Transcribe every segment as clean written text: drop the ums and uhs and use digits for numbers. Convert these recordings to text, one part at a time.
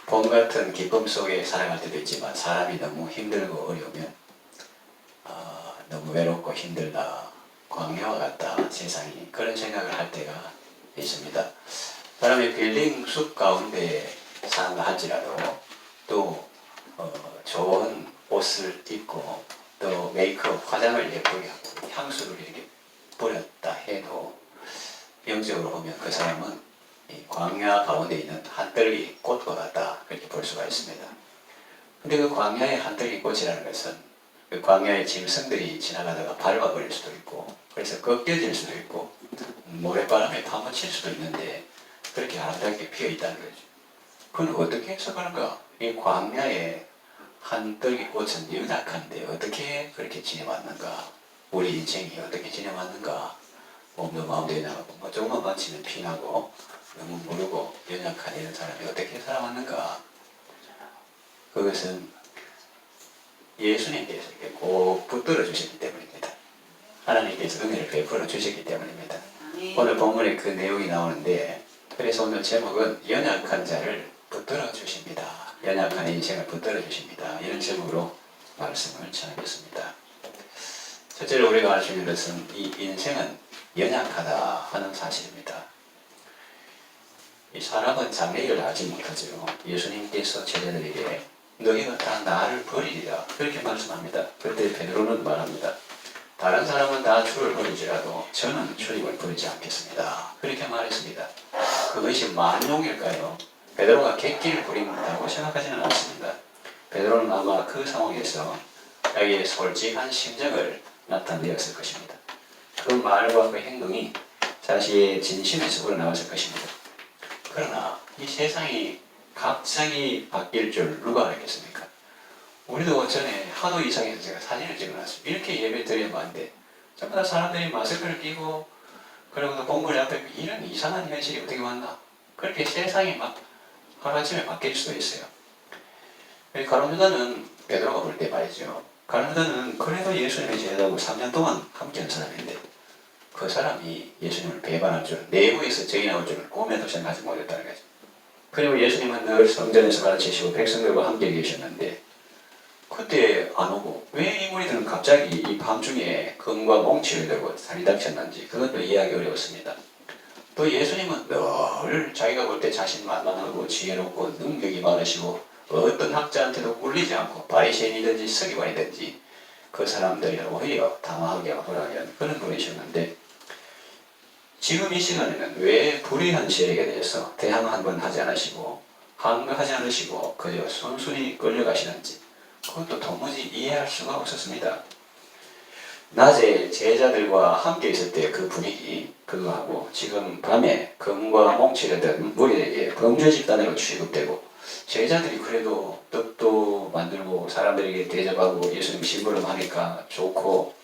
봄 같은 기쁨 속에 살아갈 때도 있지만 사람이 너무 힘들고 어려우면 너무 외롭고 힘들다, 광야와 같다 세상이, 그런 생각을 할 때가 있습니다. 사람이 빌딩 숲 가운데 산다 할지라도 또 좋은 옷을 입고 또 메이크업, 화장을 예쁘게 하고 향수를 이렇게 뿌렸다 해도 영적으로 보면 그 사람은 이 광야 가운데 있는 한떨기 꽃과 같다, 그렇게 볼 수가 있습니다. 근데 그 광야의 한떨기 꽃이라는 것은 그 광야의 짐승들이 지나가다가 밟아버릴 수도 있고, 그래서 꺾여질 수도 있고, 모래바람에 파묻힐 수도 있는데 그렇게 아름답게 피어 있다는 거죠. 그건 어떻게 해석하는가? 이 광야의 한떨기 꽃은 연약한데 어떻게 그렇게 지내왔는가? 우리 인생이 어떻게 지내왔는가? 몸도 마음도 연약하고 조금만 만지면 피나고 너무 모르고 연약한 이런 사람이 어떻게 살아왔는가? 그것은 예수님께서 이렇게 꼭 붙들어 주셨기 때문입니다. 하나님께서 은혜를 베풀어 주셨기 때문입니다. 오늘 본문에 그 내용이 나오는데, 그래서 오늘 제목은 연약한 자를 붙들어 주십니다. 연약한 인생을 붙들어 주십니다. 이런 제목으로 말씀을 전하겠습니다. 첫째로 우리가 알 수 있는 것은 이 인생은 연약하다 하는 사실입니다. 이 사람은 자기 일을 알지 못하죠. 예수님께서 제자들에게 너희가 다 나를 버리리라 그렇게 말씀합니다. 그때 베드로는 말합니다. 다른 사람은 다 주를 버리지라도 저는 주님을 버리지 않겠습니다. 그렇게 말했습니다. 그것이 만용일까요? 베드로가 객기를 부린다고 생각하지는 않습니다. 베드로는 아마 그 상황에서 자기의 솔직한 심정을 나타내었을 것입니다. 그 말과 그 행동이 자신의 진심에서 우러나왔을 것입니다. 그러나 이 세상이 갑자기 바뀔 줄 누가 알겠습니까? 우리도 전에 하도 이상해서 제가 사진을 찍어놨습니다. 이렇게 예배 드리면 안 돼. 전부 다 사람들이 마스크를 끼고 그리고 공물 앞에 이런 이상한 현실이 어떻게 왔나? 그렇게 세상이 막 하루아침에 바뀔 수도 있어요. 가룟유다는 베드로가 볼 때 말이죠. 가룟유다는 그래도 예수님의 제자하고 3년 동안 함께한 사람인데 그 사람이 예수님을 배반할 줄, 내부에서 적이 나올 줄은 꿈에도 생각하지 못했다는 거죠. 그리고 예수님은 늘 성전에서 가르치시고 백성들과 함께 계셨는데 그때 안 오고 왜 이 무리들은 갑자기 이 밤중에 금과 몽치를 들고 들이닥쳤는지 그것도 이해하기 어려웠습니다. 또 예수님은 늘 자기가 볼 때 자신 만만하고 지혜롭고 능력이 많으시고 어떤 학자한테도 꿀리지 않고 바리새인이든지 서기관이든지 그 사람들이 오히려 당황하게 하고 하는 그런 분이셨는데 지금 이 시간에는 왜 불의한 세력에 대해서 대항 한번 하지 않으시고 항거하지 않으시고 그저 순순히 끌려가시는지 그것도 도무지 이해할 수가 없었습니다. 낮에 제자들과 함께 있을 때 그 분위기 그거하고 지금 밤에 금과 몽치를 든 무리에게 범죄 집단으로 취급되고 제자들이 그래도 떡도 만들고 사람들에게 대접하고 예수님 심부름하니까 좋고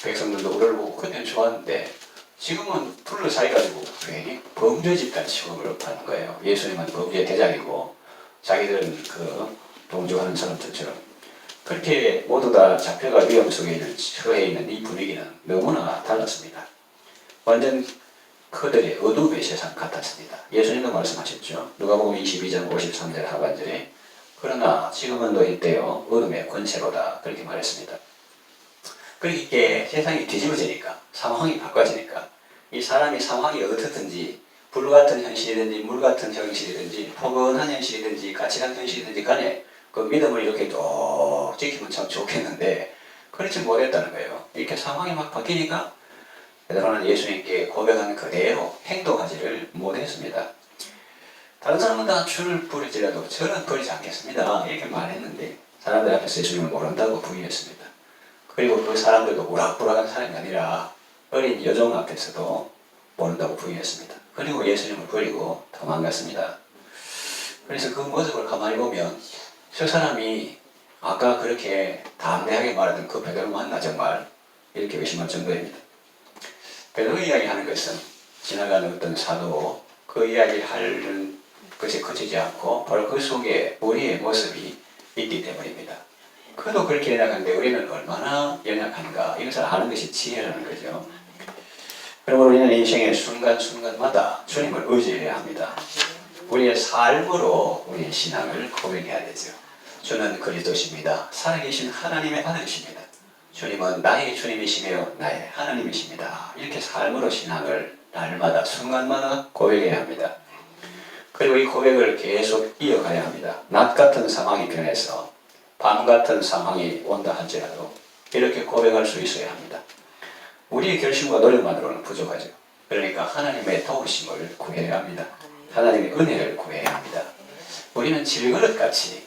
백성들도 우러르고 그때는 좋았는데 지금은 둘러싸여가지고 괜히 범죄 집단 취급을 하는 거예요. 예수님은 범죄 대장이고 자기들은 그 동조하는 사람들처럼 그렇게 모두 다 잡혀갈 위험 속에 처해 있는 이 분위기는 너무나 달랐습니다. 완전 그들의 어둠의 세상 같았습니다. 예수님도 말씀하셨죠. 누가복음 22장 53절 하반절에 그러나 지금은 너희 때요 어둠의 권세로다 그렇게 말했습니다. 그렇게 세상이 뒤집어지니까 상황이 바꿔지니까 이 사람이 상황이 어떻든지 불같은 현실이든지 물같은 현실이든지 포근한 현실이든지 까칠한 현실이든지 간에 그 믿음을 이렇게 쭉 지키면 참 좋겠는데 그렇지 못했다는 거예요. 이렇게 상황이 막 바뀌니까 베드로는 예수님께 고백한 그대로 행동하지를 못했습니다. 다른 사람은 다 주를 버리지라도 저는 버리지 않겠습니다 이렇게 말했는데 사람들 앞에서 예수님을 모른다고 부인했습니다. 그리고 그 사람들도 우락부락한 사람이 아니라 어린 여종 앞에서도 모른다고 부인했습니다. 그리고 예수님을 버리고 도망갔습니다. 그래서 그 모습을 가만히 보면 저 사람이 아까 그렇게 담대하게 말하던 그 베드로 맞나 정말 이렇게 의심할 정도입니다. 베드로 이야기하는 것은 지나가는 어떤 사도 그 이야기를 하는 것에 그치지 않고 바로 그 속에 우리의 모습이 있기 때문입니다. 그도 그렇게 연약한데 우리는 얼마나 연약한가 이것을 아는 것이 지혜라는 거죠. 그러므로 우리는 인생의 순간순간마다 주님을 의지해야 합니다. 우리의 삶으로 우리의 신앙을 고백해야 되죠. 주는 그리스도십니다. 살아계신 하나님의 아들이십니다. 주님은 나의 주님이시며 나의 하나님이십니다. 이렇게 삶으로 신앙을 날마다 순간마다 고백해야 합니다. 그리고 이 고백을 계속 이어가야 합니다. 낮 같은 상황이 변해서 밤 같은 상황이 온다 할지라도 이렇게 고백할 수 있어야 합니다. 우리의 결심과 노력만으로는 부족하죠. 그러니까 하나님의 도우심을 구해야 합니다. 하나님의 은혜를 구해야 합니다. 우리는 질그릇같이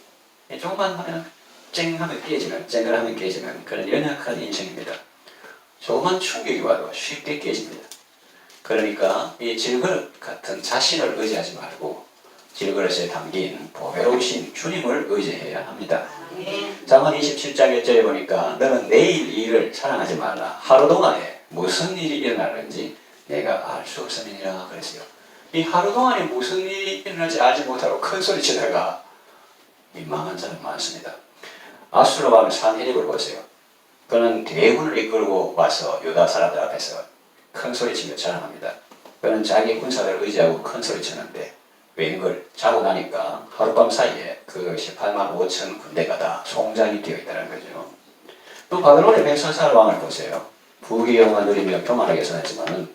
조금만 하면 쨍하면 깨지는, 쨍글하면 깨지는 그런 연약한 인생입니다. 조금만 충격이 와도 쉽게 깨집니다. 그러니까 이 질그릇 같은 자신을 의지하지 말고 질그릇에 담긴 보배로우신 주님을 의지해야 합니다. 잠언 27장 1절에 보니까 너는 내일 일을 사랑하지 말라. 하루 동안에 무슨 일이 일어나는지 내가 알 수 없음이니라 그랬어요. 이 하루 동안에 무슨 일이 일어날지 알지 못하고 큰 소리 치다가 민망한 사람 많습니다. 아수르 왕 산헤립을 보세요. 그는 대군을 이끌고 와서 유다 사람들 앞에서 큰 소리 치며 자랑합니다. 그는 자기 군사를 의지하고 큰 소리 치는데 웬걸 자고 나니까 하룻밤 사이에 그 18만 5천 군대가 다 송장이 되어 있다는 거죠. 또 바벨론의 벨사살 왕을 보세요. 부귀영화 누리며 교만하게 살았지만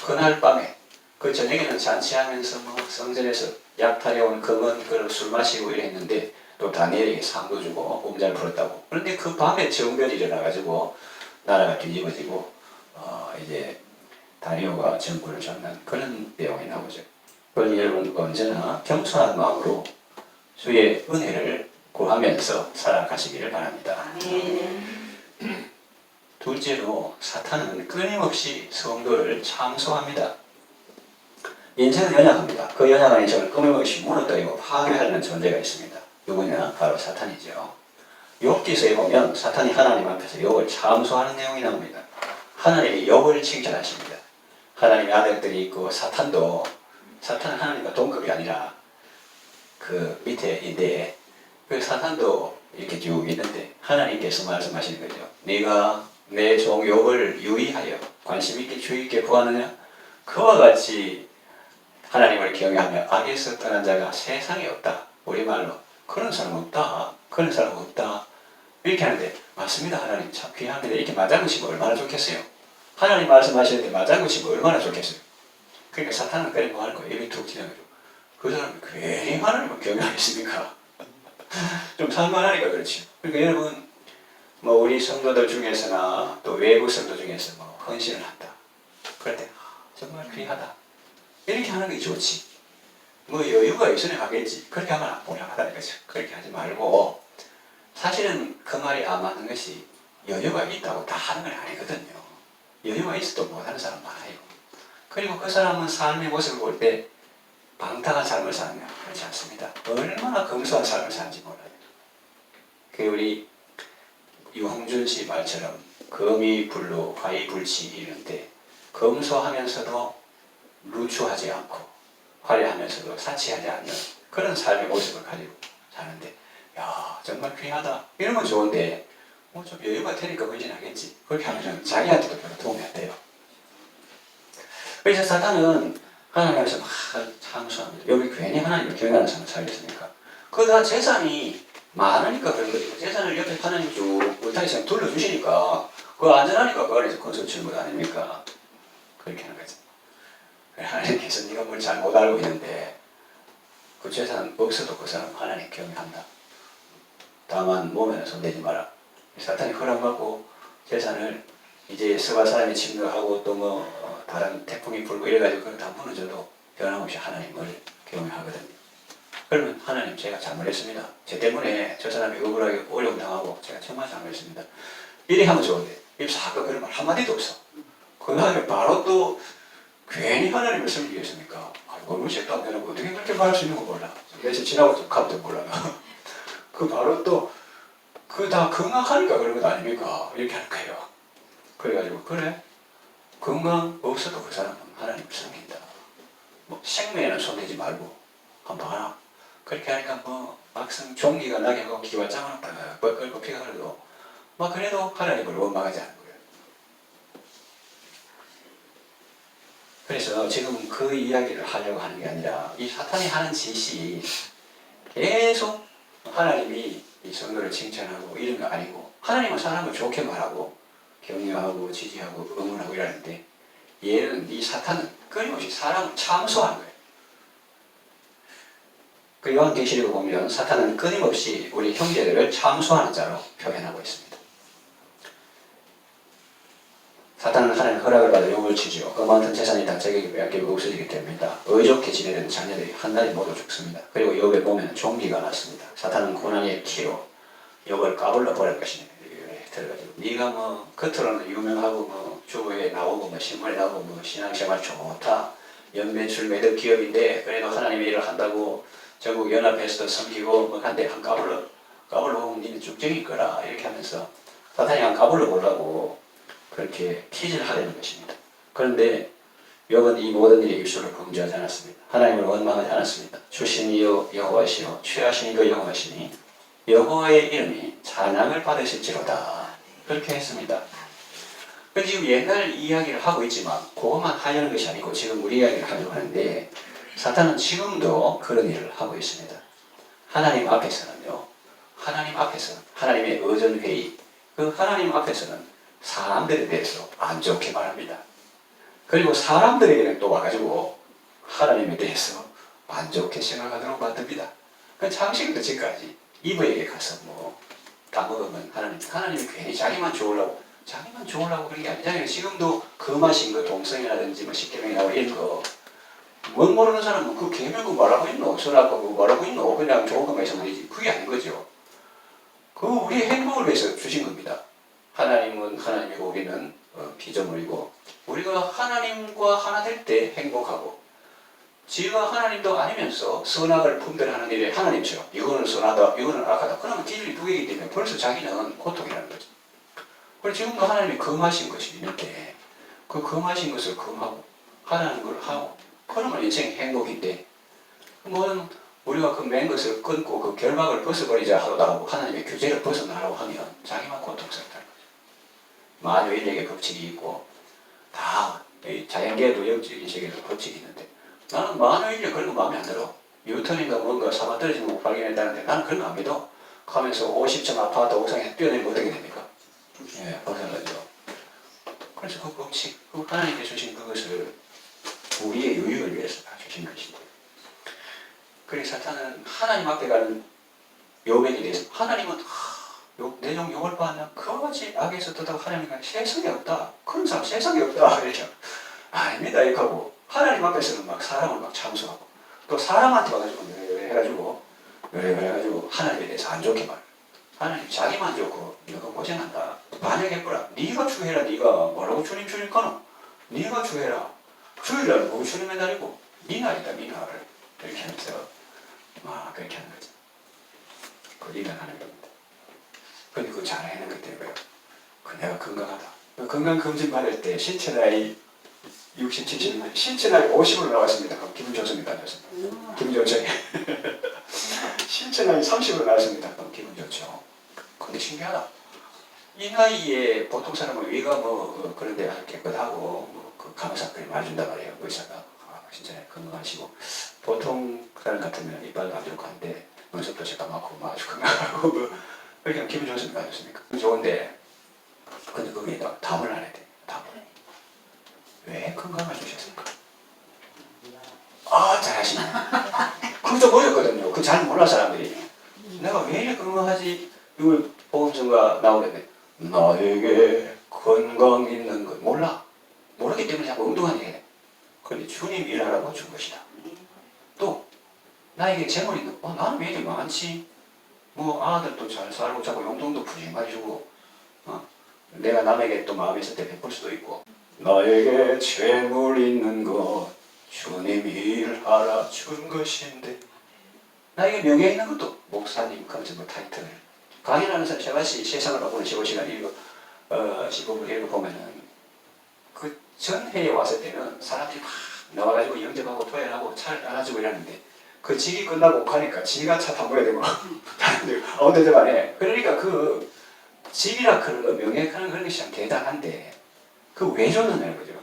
그날 밤에 그 저녁에는 잔치하면서 성전에서 약탈해온 금은 그릇 술 마시고 이랬는데 또 다니엘에게 상도 주고 꿈잘 풀었다고. 그런데 그 밤에 정변이 일어나가지고 나라가 뒤집어지고 이제 다리오가 정권을 잡는 그런 내용이 나오죠. 그러니 여러분 언제나 겸손한 마음으로 주의 은혜를 구하면서 살아가시기를 바랍니다. 둘째로 사탄은 끊임없이 성도를 참소합니다. 인생은 연약합니다. 그 연약한 인생을 끊임없이 무너뜨리고 파괴하는 존재가 있습니다. 누구냐? 바로 사탄이죠. 욥기서에 보면 사탄이 하나님 앞에서 욥을 참소하는 내용이 나옵니다. 하나님이 욥을 칭찬하십니다. 하나님의 아들들이 있고 사탄은 하나님과 동급이 아니라 그 밑에인데 그 사탄도 이렇게 쭉 있는데 하나님께서 말씀하시는 거죠. 네가 내 종 욥을 유의하여 관심 있게 주의 있게 구하느냐? 그와 같이 하나님을 경외하며 악에서 떠난 자가 세상에 없다. 우리말로 그런 사람 없다. 그런 사람 없다. 이렇게 하는데 맞습니다. 하나님 참 귀합니다. 이렇게 맞아보시면 얼마나 좋겠어요. 하나님 말씀하시는데 맞아보시면 얼마나 좋겠어요. 그러니까 사탄은 그래 뭐 하는 거예요. 입이 툭 지나가지고 그 사람이 괜히 하나님을 경외하겠습니까? 좀 살만하니까 그렇지. 그러니까 여러분 뭐 우리 성도들 중에서나 또 외부 성도 중에서 뭐 헌신을 한다. 그럴 때 정말 귀하다. 이렇게 하는 게 좋지. 뭐 여유가 있으니 하겠지. 그렇게 하면 곤란하다는 거죠. 그렇게 하지 말고 사실은 그 말이 안 맞는 것이 여유가 있다고 다 하는 건 아니거든요. 여유가 있어도 못하는 사람 많아요. 그리고 그 사람은 삶의 모습을 볼 때 방탕한 삶을 사느냐 그렇지 않습니다. 얼마나 검소한 삶을 사는지 몰라요. 그 우리 유홍준 씨 말처럼 금이 불로 화이 불치 이런데 검소하면서도 루추하지 않고 화려하면서도 사치하지 않는 그런 삶의 모습을 가지고 사는데 야 정말 귀하다 이러면 좋은데 뭐 좀 여유가 되니까 헌신하겠지 그렇게 하면 자기한테도 별로 도움이 안 돼요. 그래서 사탄은 하나님 앞에서 막 참수합니다. 여기 괜히 하나님을 경외하는 사람을 살겠습니까? 그거 다 재산이 많으니까 그런 거죠. 재산을 옆에 하나님 쭉 울타리처럼 둘러주시니까 그거 안전하니까 그 안에서 건설 치는 것 아닙니까? 그렇게 하는 거죠. 하나님께서 네가 뭘 잘 못 알고 있는데 그 재산 없어도 그 사람 하나님 경외한다. 다만 몸에는 손대지 마라. 사탄이 허락받고 재산을 이제 서가 사람이 침노하고 또 뭐 다른 태풍이 불고 이래가지고 그걸 다 무너져도 변함없이 하나님을 경외하거든요. 그러면 하나님 제가 잘못했습니다. 제 때문에 저 사람이 억울하게 어려움 당하고 제가 정말 잘못했습니다. 이래 하면 좋은데 입사 아까 그런 말 한마디도 없어. 그 다음에 바로 또 괜히 하나님을 섬기겠습니까? 얼굴색도 안 되는 거 어떻게 그렇게 말할 수 있는 거 몰라. 며칠 지나고 좀 가면 몰라. 그 바로 또 그 다 건강하니까 그런 것 아닙니까? 이렇게 할 거예요. 그래가지고 그래 건강 없어도 그 사람은 하나님을 섬긴다. 뭐 생명에는 손대지 말고 한번 하나. 그렇게 하니까 뭐 막상 종기가 나게 하고 기와 짱을 빡 끌고 피가 흘러도 막 그래도 하나님을 원망하지 않는 거예요. 그래서 지금 그 이야기를 하려고 하는 게 아니라 이 사탄이 하는 짓이 계속 하나님이 이 성도를 칭찬하고 이런 거 아니고 하나님은 사람을 좋게 말하고 격려하고 지지하고 응원하고 이러는데 얘는 이 사탄은 끊임없이 사람을 참소하는 거예요. 그 요한계시록을 보면 사탄은 끊임없이 우리 형제들을 참소하는 자로 표현하고 있습니다. 사탄은 하나님 허락을 받아 욕을 치죠. 그 많은 재산이 다 자기에게 빼앗기고 없어지기 때문이다. 의좋게 지내던 자녀들이 한날에 모두 죽습니다. 그리고 욥에 보면 종기가 났습니다. 사탄은 고난의 키로 욥을 까불러 버릴 것이니 들어가지고 네가 뭐 겉으로는 유명하고 뭐 주부에 나오고 뭐 신문에 나오고 뭐 신앙생활 좋다. 연매출 매덕 기업인데 그래도 하나님의 일을 한다고 전국 연합에서도 섬기고 뭐 한데 한 까불러 보면 니는 쭉정일 거라 이렇게 하면서 사탄이 한 까불러 보려고 그렇게 퀴즈를 하려는 것입니다. 그런데 욥은 이 모든 일에 입술을 범죄하지 않았습니다. 하나님을 원망하지 않았습니다. 주신 이여 여호와시요 취하신 이도 여호와시니 여호와의 이름이 찬양을 받으실지로다. 그렇게 했습니다. 근데 지금 옛날 이야기를 하고 있지만 그것만 하려는 것이 아니고 지금 우리 이야기를 하려고 하는데 사탄은 지금도 그런 일을 하고 있습니다. 하나님 앞에서는요. 하나님의 의전회의 그 하나님 앞에서는 사람들에 대해서 안 좋게 말합니다. 그리고 사람들에게는 또 와가지고 하나님에 대해서 안 좋게 생각하도록 만듭니다. 그 창세기부터 지금까지 이브에게 가서 뭐 따먹으면 하나님이 괜히 자기만 좋으려고 그런 게 아니잖아요. 지금도 금하신 거 동성이라든지 뭐 십계명이 나오고 이런 거 뭔 모르는 사람은 그 계명을 말하고 있노? 선악과 그거 말하고 있노? 그냥 좋은 것만 있으면 되지. 그게 아닌 거죠. 그 우리의 행복을 위해서 주신 겁니다. 하나님은 하나님이고 우리는 피조물이고 우리가 하나님과 하나 될 때 행복하고 지가 하나님도 아니면서 선악을 분별하는 일에 하나님처럼 이거는 선하다 이거는 악하다 그러면 길이 두 개이기 때문에 벌써 자기는 고통이라는 거죠. 그래서 지금도 하나님이 금하신 것이 있는데 그 금하신 것을 금하고 하라는 걸 하고 그러면 인생이 행복인데 뭐는 우리가 그 맨 것을 끊고 그 결박을 벗어버리자 하고 하나님의 규제를 벗어나라고 하면 자기만 고통스럽다는 거죠. 만유인력의 법칙이 있고 다 자연계에도 영적인 세계에도 법칙이 있는데 나는 만유인력 그런 거 마음에 안 들어. 뉴턴인가 뭔가 사마 떨어지는 거 발견했다는데 나는 그런 거 안 믿어. 하면서 50층 아파트 옥상에 뛰어내면 어떻게 됩니까? 예, 벗어나죠. 그래서 그 법칙, 그 하나님께 주신 그것을 우리의 유익을 위해서 다 주신 것인데 그래서 사탄은 하나님 앞에 가는 욥에 대해서 하나님은 내 종 욥을 봤냐? 그거지 악에서 떠다가 하나님과 세상에 없다. 그런 사람 세상에 없다. 이렇게 아닙니다. 이렇게 하고 하나님 앞에서는 막 사람을 막 참수하고 또 사람한테 와가지고 해가지고 하나님에 대해서 안 좋게 말해요. 하나님 자기만 좋고 너가 고생한다. 반역해보라. 네가 주해라. 네가 뭐라고 주님 거노? 네가 주해라. 주일날은 거기 주님의 날이고 네 날이다. 네 날. 이렇게 하면서 막 그렇게 하는 거죠. 그걸 인간하는 겁니다. 근데 그거 잘해는 것 때문에 내가 건강하다. 건강검진 받을 때 신체 나이 60, 70, 신체 나이 50으로 나왔습니다. 그럼 기분 좋습니다. 안 좋습니다. 기분 좋죠. 신체 나이 30으로 나왔습니다. 그럼 기분 좋죠. 근데 신기하다. 이 나이에 보통 사람은 위가 뭐 그런 데 깨끗하고 그 간호사들이 말해준단 말이에요. 의사가 진짜 건강하시고 보통 사람 같으면 이빨도 안 좋고 한데 눈썹도 새까맣고 아주 건강하고 그렇게 하면 기분 좋습니까? 안 좋습니까? 좋은데 근데 거기에다 답을 안 해야 돼. 답을. 왜 건강을 주셨을까? 잘하시네. 그거 좀 어렵거든요. 그거 잘 몰라 사람들이. 내가 왜 이렇게 건강하지? 이걸 보험증가 나오는데 나에게 건강 있는 것 몰라. 모르기 때문에 자꾸 엉뚱한 얘기해. 그런데 주님 일하라고 준 것이다. 또 나에게 재물 있는 거 나는 왜 이렇게 많지? 뭐 아들도 잘 살고 자꾸 용돈도 푸짐하게 주고 내가 남에게 또 마음이 있을 때 베풀 수도 있고 나에게 재물 있는 것 주님 일하라 준 것인데 나에게 명예 있는 것도 목사님 같은 뭐 타이틀 강연하는 사람 제가시 세상을 바꾸는 15시간 읽고 15분 읽어보면은 그 전회에 왔을 때는 사람들이 막 나와가지고 영접하고 토해하고 차를 따라주고 이러는데 그 직이 끝나고 가니까 지가 차 타고야 되고 어느 저간에 그러니까 그 직이라 그런 거 명예하는 그런 것이 참 대단한데 그 왜 줬느냐는 거죠.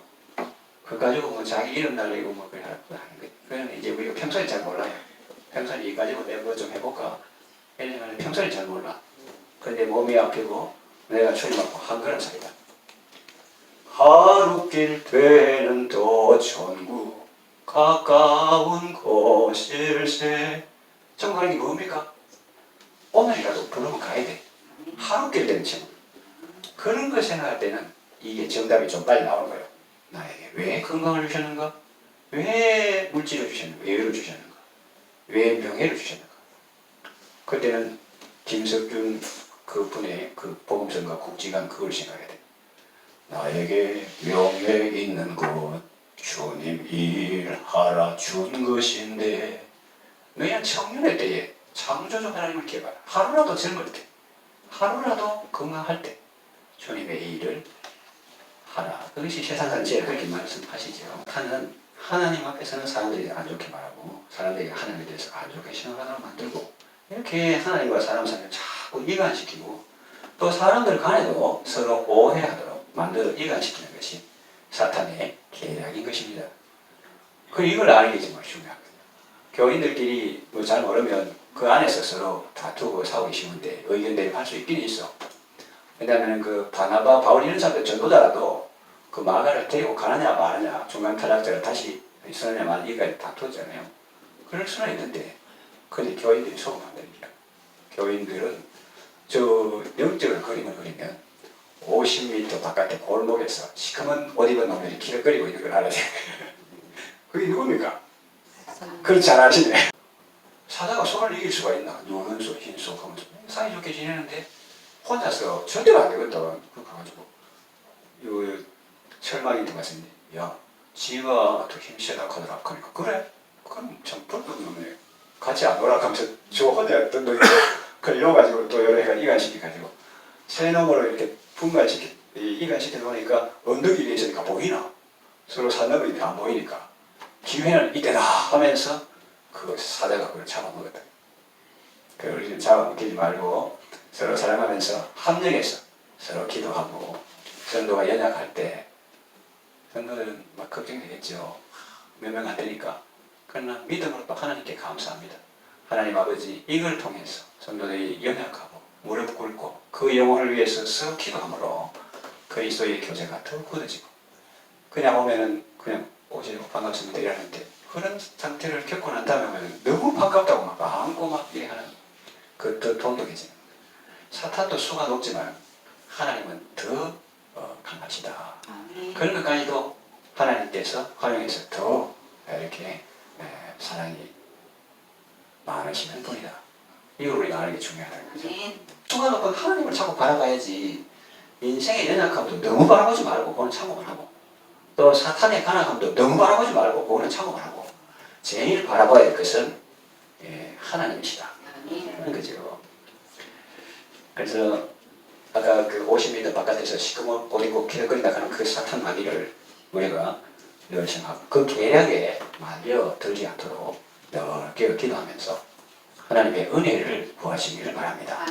그 가지고 뭐 자기 이름 날리고 뭐 그래 하는 거예요. 그러면 이제 우리가 평소에 잘 몰라요. 평소에 이 가지고 내가 뭐 좀 해볼까? 이러면 평소에 잘 몰라. 근데 몸이 아프고 내가 추위 맞고 한 그런 소리다. 하루길 되는 도천구 가까운 곳일세. 정말 이게 뭡니까? 오늘이라도 부르면 가야 돼. 하루길 되는 참. 그런 거 생각할 때는 이게 정답이 좀 빨리 나오는 거예요. 나에게 왜 건강을 주셨는가? 왜 물질을 주셨는가? 왜 의를 주셨는가? 왜 명예를 주셨는가? 그때는 김석균 그분의 그 복음성과 국지관 그걸 생각해야 돼. 나에게 명예 있는 곳 주님 일하라 준 것인데 너희는 청년의 때에 창조주 하나님을 기억하라. 하루라도 젊을 때, 하루라도 건강할 때 주님의 일을 하라. 그것이 세상에서 제일 그렇게 말씀하시죠. 하나님 앞에서는 사람들이 안 좋게 말하고 사람들이 하나님에 대해서 안 좋게 생각하도록 만들고 이렇게 하나님과 사람을 자꾸 이간시키고 또 사람들 간에도 서로 오해하도록 만들어 이간시키는 것이 사탄의 계략인 것입니다. 이걸 아는 게 정말 중요한 거예요. 교인들끼리 뭐 잘 모르면 그 안에서 서로 다투고 싸우기 쉬운데 의견 대립할 수 있긴 있어. 왜냐하면 그 바나바, 바울 이런 사람들 전도자라도 그 마가를 데리고 가느냐 마느냐 중간 탈락자를 다시 쓰느냐 마느냐 이거까지 다투었잖아요. 그럴 수는 있는데 근데 교인들이 속으면 안 됩니다. 교인들은 저 영적으로 그림을 그리면 50m 바깥에 골목에서 시커먼 옷 입은 놈들이 기럭거리고 있는 걸 알아야 돼. 그게 누굽니까? 그걸 잘 아시네. 사자가 소를 이길 수가 있나? 노는 소, 흰 소, 검은 소. 사이좋게 지내는데 혼자서 절대로 안 되거든. 그거 가지고 요 철망이한테 말씀이 야, 지가 더 힘세다 하더라. 그러니까 그래? 그럼 참 불법인 놈이네. 같이 안 놀아 가면서 저 혼자 던더니 그걸 이어가지고 또 여러 해가 이간시켜가지고 새 놈으로 이렇게 이간시켜 놓으니까 언덕이 위에 있으니까 보이나? 서로 산업이 안 보이니까 기회는 이때다 하면서 그 사자가 그걸 잡아먹었다. 그걸 잡아먹히지 말고 서로 사랑하면서 합력해서 서로 기도하고 전도가 연약할 때 전도들은 막 걱정되겠죠. 몇 명 안 되니까. 그러나 믿음으로 또 하나님께 감사합니다. 하나님 아버지 이걸 통해서 전도들이 연약하고 무릎 꿇고 그 영혼을 위해서 서로 기도함으로 그리스도의 교제가 더 굳어지고 그냥 오면은 그냥 오시고 반갑습니다 이러는데 그런 상태를 겪고 난 다음에 오면 너무 반갑다고 막 안고 막 이래 하는 그 더 돈독해지는 사탄도 수가 높지만 하나님은 더 강하시다. 그런 것까지도 하나님께서 활용해서 더 이렇게 사랑이 많으시는 분이다. 이걸 우리가 아는 게 중요하다는 거죠. 수가 높은 하나님을 자꾸 바라봐야지 인생의 연약함도 너무 바라보지 말고 그거는 참고만 하고 또 사탄의 간악함도 너무 바라보지 말고 그거는 참고만 하고 제일 바라봐야 할 것은 하나님이시다. 그런 거죠. 그래서 아까 그 50m 바깥에서 시커먼 옷 입고 기럭거린다 하는 그 사탄 마귀를 우리가 늘 생각하고 그 계략에 말려들지 않도록 늘 기도하면서 하나님의 은혜를 구하시기를 바랍니다.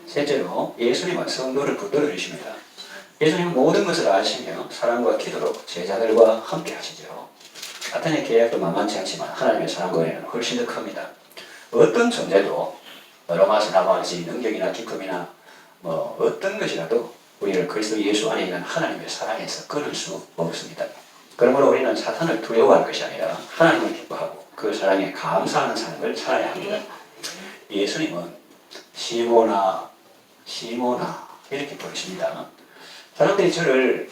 셋째로 예수님은 성도를 붙들어 주십니다. 예수님은 모든 것을 아시며 사랑과 기도로 제자들과 함께 하시죠. 사탄의 계략도 만만치 않지만 하나님의 사랑과 은혜는 훨씬 더 큽니다. 어떤 존재도 로마서 나머지 능력이나 기쁨이나 뭐 어떤 것이라도 우리를 그리스도 예수 안에 있는 하나님의 사랑에서 끊을 수 없습니다. 그러므로 우리는 사탄을 두려워할 것이 아니라 하나님을 기뻐하고 그 사랑에 감사하는 삶을 살아야 합니다. 예수님은 시모나 이렇게 부르십니다. 사람들이 저를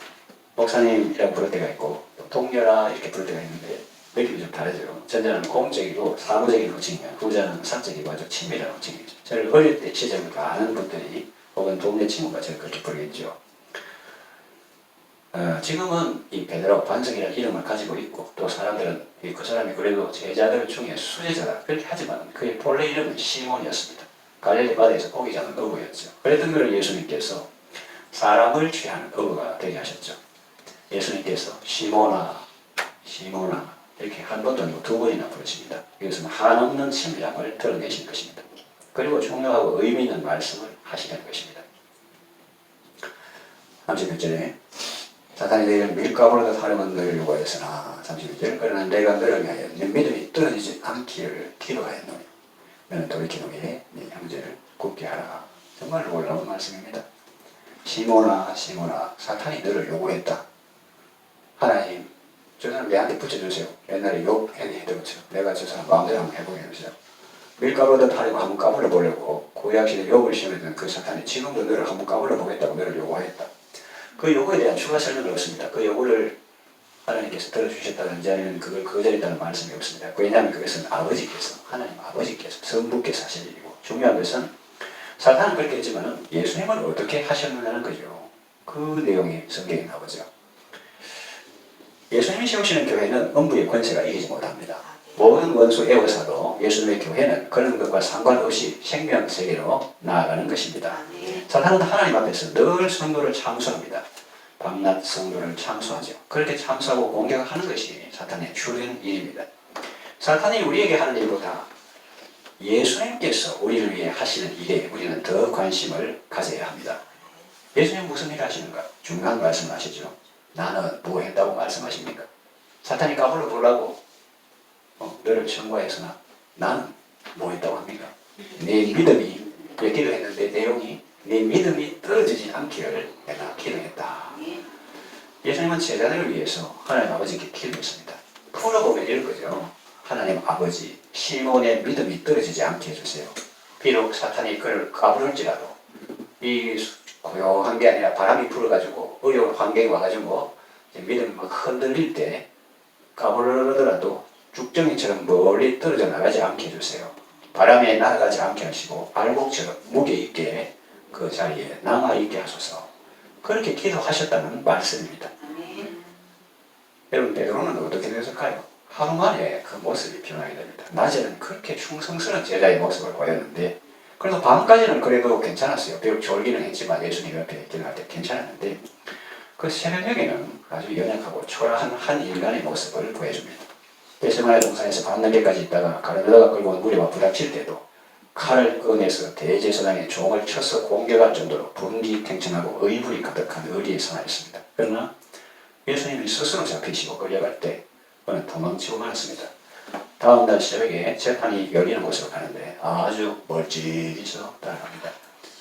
목사님이라고 부를 때가 있고 동료라 이렇게 부를 때가 있는데 느낌이 좀 다르죠. 전자는 공적이고 사무적인 호칭이면 후자는 사적이고 아주 친밀한 호칭이죠. 저를 어릴 때 시절부터 아는 분들이 혹은 동네 친구가 저를 그렇게 부르겠죠. 지금은 이 베드로 반석이라는 이름을 가지고 있고 또 사람들은 그 사람이 그래도 제자들 중에 수제자다 그렇게 하지만 그의 본래 이름은 시몬이었습니다. 갈릴리 바다에서 고기 잡는 어부였죠. 그랬던 것을 예수님께서 사람을 취하는 어부가 되게 하셨죠. 예수님께서 시모나 이렇게 한 번도 아니고 두 번이나 부르십니다. 이것은 한없는 친밀함을 드러내신 것입니다. 그리고 중요하고 의미 있는 말씀을 하시는 것입니다. 31절에 사탄이 너희를 밀가루로 하려면 너희를 요구하였으나 32절 그러나 내가 너를 위하여 네 믿음이 떨어지지 않기를 기도하였노니 너는 돌이킨 후에 네 형제를 굳게 하라. 정말 놀라운 말씀입니다. 시몬아 시몬아 사탄이 너를 요구했다. 하나님 저 사람 내한테 붙여주세요. 옛날에 욥 했던 것처럼 내가 저 사람 마음대로 한번 해보게 해주세요. 밀가루로 하려고 한번 까불어 보려고 구약시대 욥을 시험했던 그 사탄이 지금도 너를 한번 까불어 보겠다고 너를 요구하였다. 그 요구에 대한 추가 설명은 없습니다. 그 요구를 하나님께서 들어주셨다든지 아니면 그걸 거절했다는 말씀이 없습니다. 왜냐하면 그것은 아버지께서 하나님 아버지께서 성부께서 하신 일이고 중요한 것은 사탄은 그렇게 했지만 예수님은 어떻게 하셨느냐는 거죠. 그 내용이 성경에 나오죠. 예수님이 세우시는 교회는 음부의 권세가 이기지 못합니다. 모든 원수 애워사도 예수님의 교회는 그런 것과 상관없이 생명 세계로 나아가는 것입니다. 사탄은 하나님 앞에서 늘 성도를 참수합니다. 밤낮 성도를 참수하죠. 그렇게 참수하고 공격하는 것이 사탄의 주된 일입니다. 사탄이 우리에게 하는 일보다 예수님께서 우리를 위해 하시는 일에 우리는 더 관심을 가져야 합니다. 예수님 무슨 일을 하시는가? 중요한 말씀을 하시죠. 나는 뭐 했다고 말씀하십니까? 사탄이 까불어 보려고 너를 청구하였으나 나는 뭐 했다고 합니까? 내 믿음이 기도했는데 내용이 내 믿음이 떨어지지 않기를 내가 기도했다. 예수님은 제자들을 위해서 하나님 아버지께 기도했습니다. 풀어보면 이런 거죠. 하나님 아버지 시몬의 믿음이 떨어지지 않게 해주세요. 비록 사탄이 그를 까부를지라도 이 고요한 게 아니라 바람이 불어가지고 어려운 환경이 와가지고 믿음이 막 흔들릴 때 까부르더라도 죽정이처럼 멀리 떨어져 나가지 않게 해주세요. 바람에 날아가지 않게 하시고 알곡처럼 무게 있게 그 자리에 남아있게 하소서. 그렇게 기도하셨다는 말씀입니다. 여러분 베드로는 어떻게 되었을까요? 하루 만에 그 모습이 변하게 됩니다. 낮에는 그렇게 충성스러운 제자의 모습을 보였는데 그래도 밤까지는 그래도 괜찮았어요. 비록 졸기는 했지만 예수님 옆에 기도할 때 괜찮았는데 그 새벽에는 아주 연약하고 초라한 한 인간의 모습을 보여줍니다. 겟세마네 동산에서 밤늦게까지 있다가 가룟유다가 끌고 온 무리와 부닥칠 때도 칼을 꺼내서 대제사장의 종을 쳐서 공격할 정도로 분기탱천하고 의불이 가득한 의리의 사나이였습니다. 그러나 예수님이 스스로 잡히시고 끌려갈 때 그는 도망치고 말았습니다. 다음 날 새벽에 재판이 열리는 곳으로 가는데 아주 멀찍이서 따라갑니다.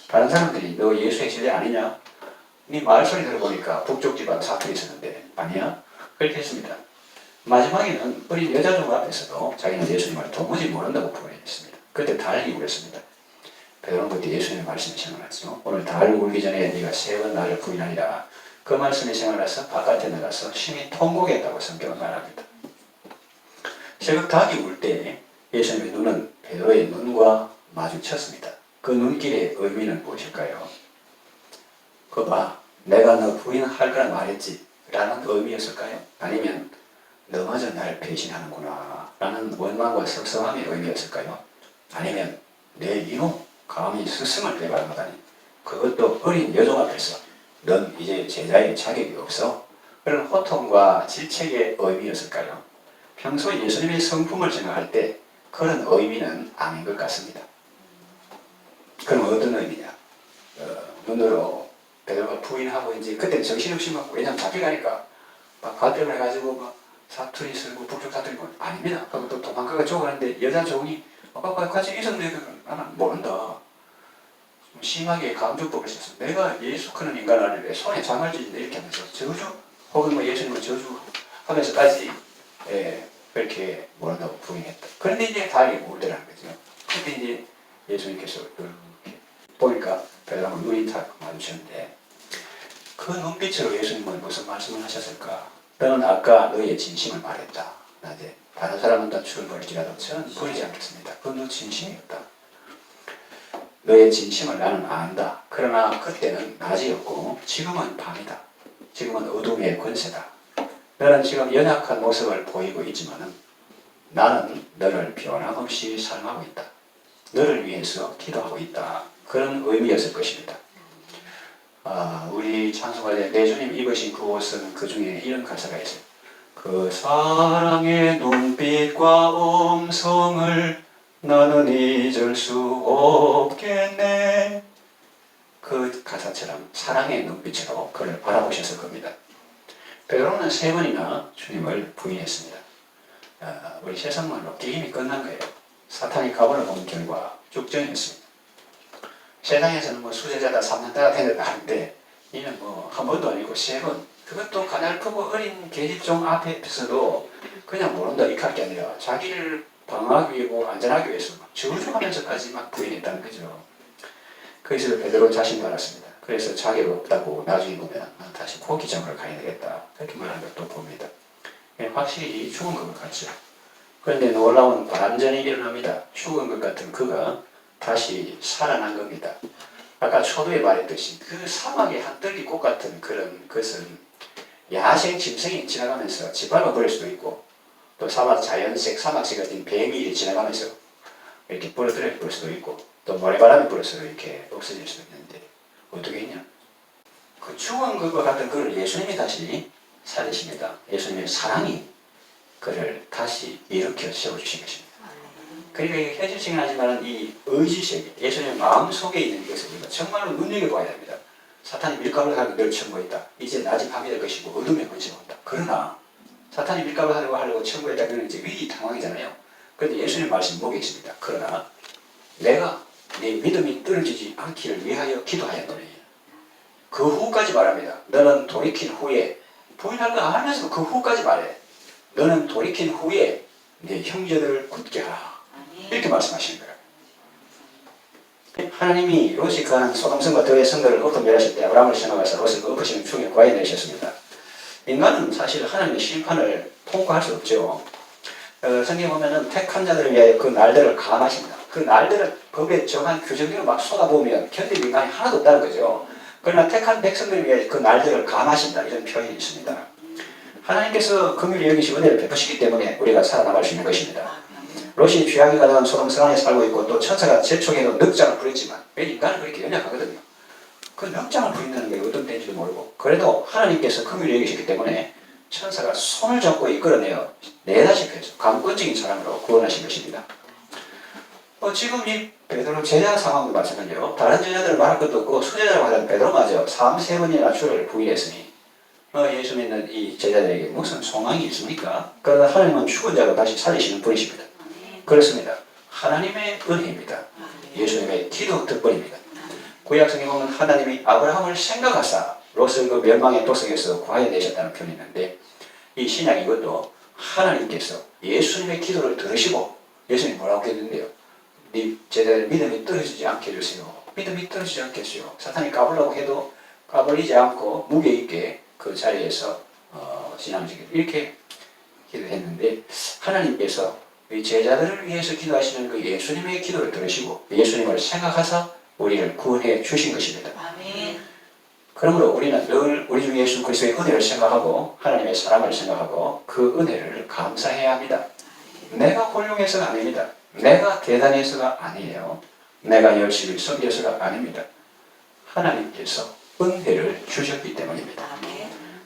다른 사람들이 너 예수의 세대 아니냐? 네 말소리 들어보니까 북쪽 집안 사투리 있었는데 아니야? 그렇게 했습니다. 마지막에는 어린 여자종 앞에서도 자기는 예수님을 도무지 모른다고 부인했습니다. 그때 달이 울었습니다. 베드로는 그때 예수님의 말씀이 생각났죠. 오늘 달 울기 전에 네가 3번 나를 부인하리라. 그 말씀이 생각나서 바깥에 나가서 심히 통곡했다고 성경은 말합니다. 새벽 닭이 울 때 예수님의 눈은 베드로의 눈과 마주쳤습니다. 그 눈길의 의미는 무엇일까요? 그거 봐, 내가 너 부인할 거라 말했지 라는 의미였을까요? 아니면 너마저 나를 배신하는구나 라는 원망과 섭섭함의 의미였을까요? 아니면 내 이놈 감히 스승을 배반하다니 그것도 어린 여종 앞에서 넌 이제 제자의 자격이 없어? 그런 호통과 질책의 의미였을까요? 평소 예수님의 성품을 생각할 때 그런 의미는 아닌 것 같습니다. 그럼 어떤 의미냐? 눈으로 베드로가 부인하고 이제 그때 정신없이 막 왜냐면 잡혀가니까 막 가평을 해가지고 막 사투리 쓰고 북쪽 사투리 뭐 아닙니다. 그리고 또 도망가가 쪼가는데 여자 종이 같이 있었는데 나는 모른다. 심하게 강조법을 썼어. 내가 예수 그런 인간을 왜 손에 장을 쥐는데 이렇게 하면서 저주 혹은 뭐 예수님을 저주하면서까지 그렇게 모른다고 부인했다. 그런데 이제 달이 울더라는 거죠. 그때 이제 예수님께서 이렇게 보니까 베드로가 눈이 탁 마주쳤는데 그 눈빛으로 예수님은 무슨 말씀을 하셨을까? 너는 아까 너의 진심을 말했다. 낮에 다른 사람은 다 죽을 벌지라도 저는 버리지 않겠습니다. 그건 너 진심이었다. 너의 진심을 나는 안다. 그러나 그때는 낮이었고 지금은 밤이다. 지금은 어둠의 권세다. 너는 지금 연약한 모습을 보이고 있지만은 나는 너를 변함없이 사랑하고 있다. 너를 위해서 기도하고 있다. 그런 의미였을 것입니다. 우리 찬송할 때 내 주님 입으신 그 옷은 그 중에 이런 가사가 있어요. 그 사랑의 눈빛과 음성을 나는 잊을 수 없겠네. 그 가사처럼 사랑의 눈빛으로 그를 바라보셨을 겁니다. 베드로는 3번이나 주님을 부인했습니다. 우리 세상말로 게임이 끝난 거예요. 사탄이 가본을 본 결과 쭉정이었습니다. 세상에서는 뭐 수제자다, 3년다가 되는다 하는데 이는 뭐 한 번도 아니고 3번. 그것도 가냘프고 어린 계집종 앞에서도 그냥 모른다 이렇게 할 게 아니라 자기를 방어하기 위하고 안전하기 위해서 막 저주하면서까지 막 부인했다는 거죠. 그래서 베드로 자신도 알았습니다. 그래서 자격 없다고 나중에 보면 다시 포기장으로 가야 되겠다 그렇게 말하는 것도 봅니다. 확실히 죽은 것 같죠. 그런데 놀라운 반전이 일어납니다. 죽은 것 같은 그가 다시 살아난 겁니다. 아까 초두에 말했듯이 그 사막의 한떨기 꽃 같은 그런 것은 야생 짐승이 지나가면서 짓밟아 버릴 수도 있고 또 사막 자연색 사막색 같은 뱀이 지나가면서 이렇게 부러뜨려 볼 수도 있고 또 모래바람이 불어서 이렇게 없어질 수도 있는데 어떻게 했냐? 그 죽은 것과 같은 그를 예수님이 다시 살리십니다. 예수님의 사랑이 그를 다시 일으켜 세워주신 것입니다. 그러니까 이게 현실적이긴 하지만 이 의지세계, 예수님의 마음속에 있는 것을 우리가 정말로 눈여겨봐야 됩니다. 사탄이 밀가루를 하고 늘 천거했다. 이제 낮이 밤이 될 것이고 어둠의 권세가 온다. 그러나 사탄이 밀가루를 하려고 천거했다. 그러면 이제 위기당황이잖아요. 그런데 예수님 말씀이 목에 있습니다. 그러나 내가 네 믿음이 떨어지지 않기를 위하여 기도하였노니 그 후까지 말합니다. 너는 돌이킨 후에 부인할 거 알면서 그 후까지 말해. 너는 돌이킨 후에 네 형제들을 굳게 하라. 이렇게 말씀하시는 거예요. 하나님이 롯이 거하는 소돔성과 그의 성도를 엎어멸하실 때 아브라함을 생각해서 롯을 그 엎으시는 중에 구하여 내셨습니다. 인간은 사실 하나님의 심판을 통과할 수 없죠. 성경에 보면은 택한 자들을 위하여 그 날들을 감하십니다. 그 날들을 법에 정한 규정대로 막 쏟아부으면 견딜 인간이 하나도 없다는 거죠. 그러나 택한 백성들을 위하여 그 날들을 감하신다 이런 표현이 있습니다. 하나님께서 긍휼히 여기시 은혜를 베푸시기 때문에 우리가 살아남을 수 있는 것입니다. 롯이 죄악이 가득한 소돔성 안에 살고 있고 또 천사가 재촉해도 넉장을 부렸지만 왜 인간은 그렇게 연약하거든요. 그 넉장을 부린다는 게 어떤 때인지도 모르고 그래도 하나님께서 긍휼히 여기시기 때문에 천사가 손을 잡고 이끌어내어 내다시켜서 강권적인 사람으로 구원하신 것입니다. 지금 이 베드로 제자 상황도 마찬가지예요. 다른 제자들은 말할 것도 없고 수제자라고 하던 베드로마저 3번이나 주를 부인했으니 예수 믿는 이 제자들에게 무슨 소망이 있습니까? 그러나 하나님은 죽은 자로 다시 살리시는 분이십니다. 그렇습니다. 하나님의 은혜입니다. 예수님의 기도 덕분입니다. 구약성에 보면 하나님이 아브라함을 생각하사 롯을 그 멸망의 도성에서 구하여 내셨다는 표현이 있는데 이 신약 이것도 하나님께서 예수님의 기도를 들으시고 예수님이 뭐라고 했는데요. 네 제자들 믿음이 떨어지지 않게 해주세요. 믿음이 떨어지지 않게 해주세요. 사탄이 까불라고 해도 까불리지 않고 무게 있게 그 자리에서 신앙지기를 이렇게 기도했는데 하나님께서 이 제자들을 위해서 기도하시는 그 예수님의 기도를 들으시고 예수님을 생각하사 우리를 구원해 주신 것입니다. 아멘. 그러므로 우리는 늘 우리 주 예수 그리스도의 은혜를 생각하고 하나님의 사랑을 생각하고 그 은혜를 감사해야 합니다. 내가 훌륭해서가 아닙니다. 내가 대단해서가 아니에요. 내가 열심히 섬겨서가 아닙니다. 하나님께서 은혜를 주셨기 때문입니다.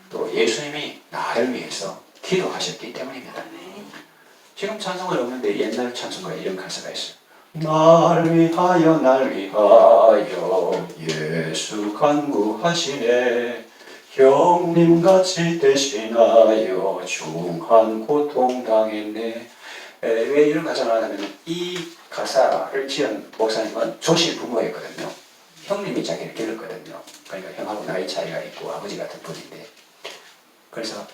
또 예수님이 나를 위해서 기도하셨기 때문입니다. 지금 찬송을 없는데 옛날 찬송가에 이런 가사가 있어요. 날 위하여 날 위하여 예수 간구하시네 형님같이 대신하여 중한 고통 당했네. 왜 이런 가사를 하냐면 이 가사를 지은 목사님은 조실 부모였거든요. 형님이 자기를 길렀거든요. 그러니까 형하고 나이 차이가 있고 아버지 같은 분인데 그래서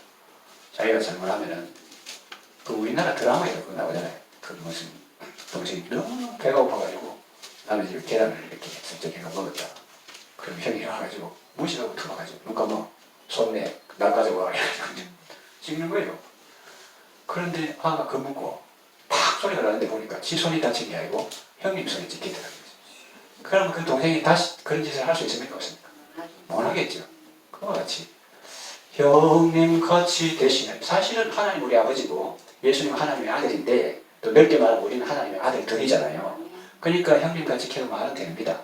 자기가 잘못하면은 그 우리나라 드라마에도 그거 나오잖아요. 그 무슨 동생이 너무 배가 고파가지고 남의 집 계란을 이렇게 저기가 먹었다. 그럼 형이 와가지고 무시하고 들어가가지고 눈 감아 손내 나 가져와 이래가지고 찍는 거예요. 그런데 아가 겁먹고 팍 소리가 나는데 보니까 지 손이 다친 게 아니고 형님 손이 찍히더라고요. 그러면 그 동생이 다시 그런 짓을 할 수 있습니까? 없습니까? 못 하겠죠. 그와 같이 형님 같이 대신해. 사실은 하나님 우리 아버지고 예수님 하나님의 아들인데 또 넓게 말하면 우리는 하나님의 아들들이잖아요. 그러니까 형님같이 계속 말하면 됩니다.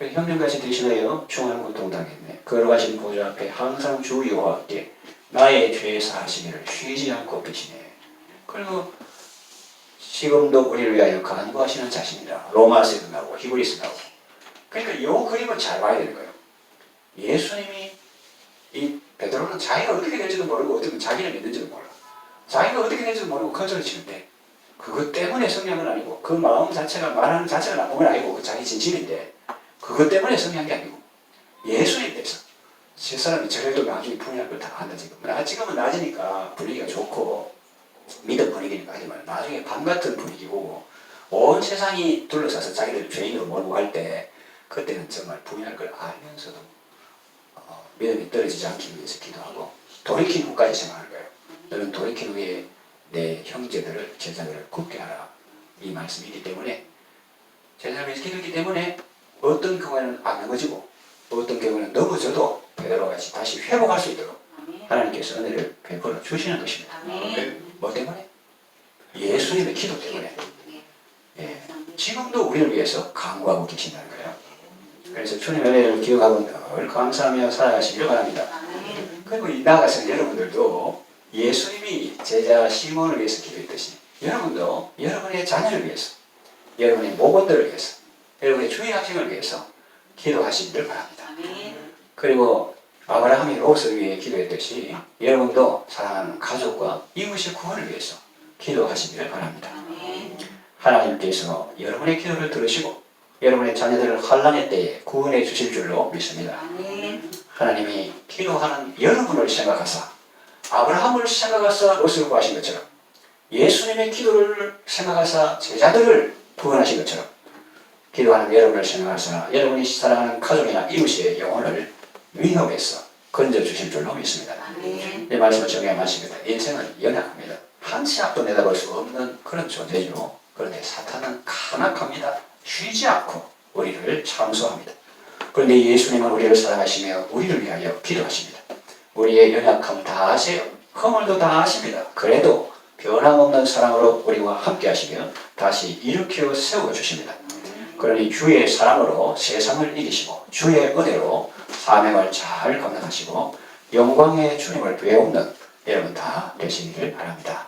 형님같이 대신하여 중한 고통 당했네. 거룩하신 보좌 앞에 항상 주 여호와께 나의 죄 사하시기를 쉬지 않고 계시네. 그리고 지금도 우리를 위하여 간구하시는 자신이라. 로마서에도 나오고 히브리서 나오고. 그러니까 이 그림을 잘 봐야 되는 거예요. 예수님이 이 베드로는 자기가 어떻게 될지도 모르고 어떻게 자기를 믿는지도 몰라. 자기가 어떻게 될지도 모르고 건설을 치는데 그것 때문에 성령은 아니고 그 마음 자체가 말하는 자체가 나쁜 건 아니고 그 자기 진실인데 그것 때문에 성령한 게 아니고 예수님 대해서 제 사람이 저래도 나중에 분야할 걸 다 안다 지금. 지금은 낮으니까 분위기가 좋고 믿음 분위기니까 하지만 나중에 밤 같은 분위기고 온 세상이 둘러싸서 자기를 죄인으로 몰고 갈 때 그때는 정말 분야할 걸 알면서도 믿음이 떨어지지 않기 위해서 기도하고 돌이킨 후까지 생각하는 거예요. 너는 돌이킨 후에 내 형제들을 제자들을 굽게 하라. 이 말씀이기 때문에 제자를 위해서 기도했기 때문에 어떤 경우에는 안 넘어지고 어떤 경우는 넘어져도 베드로와 같이 다시 회복할 수 있도록 하나님께서 은혜를 베풀어 주시는 것입니다. 뭐 때문에? 예수님의 기도 때문에. 예. 지금도 우리를 위해서 간구하고 계신다는 거예요. 그래서 주님의 은혜를 기억하고 늘 감사하며 살아가시기를 바랍니다. 그리고 나아가서 여러분들도 예수님이 제자 시몬을 위해서 기도했듯이 여러분도 여러분의 자녀를 위해서 여러분의 모범들을 위해서 여러분의 주의 학생을 위해서 기도하시기를 바랍니다. 그리고 아브라함이 롯을 위해 기도했듯이 여러분도 사랑하는 가족과 이웃의 구원을 위해서 기도하시기를 바랍니다. 하나님께서 여러분의 기도를 들으시고 여러분의 자녀들을 환난의 때에 구원해 주실 줄로 믿습니다. 하나님이 기도하는 여러분을 생각하사 아브라함을 생각하사 롯을 구하신 것처럼 예수님의 기도를 생각하사 제자들을 구원하신 것처럼 기도하는 여러분을 생각하사 여러분이 사랑하는 가족이나 이웃의 영혼을 위협에서 건져주실 줄로 믿습니다. 이 말씀을 정리하십니다. 인생은 연약합니다. 한 치 앞도 내다볼 수 없는 그런 존재죠. 그런데 사탄은 간악합니다. 쉬지 않고 우리를 참소합니다. 그런데 예수님은 우리를 사랑하시며 우리를 위하여 기도하십니다. 우리의 연약함을 다 아세요. 허물도 다 아십니다. 그래도 변함없는 사랑으로 우리와 함께 하시며 다시 일으켜 세워주십니다. 그러니 주의 사랑으로 세상을 이기시고 주의 은혜로 사명을 잘 감당하시고 영광의 주님을 배우는 여러분 다 되시기를 바랍니다.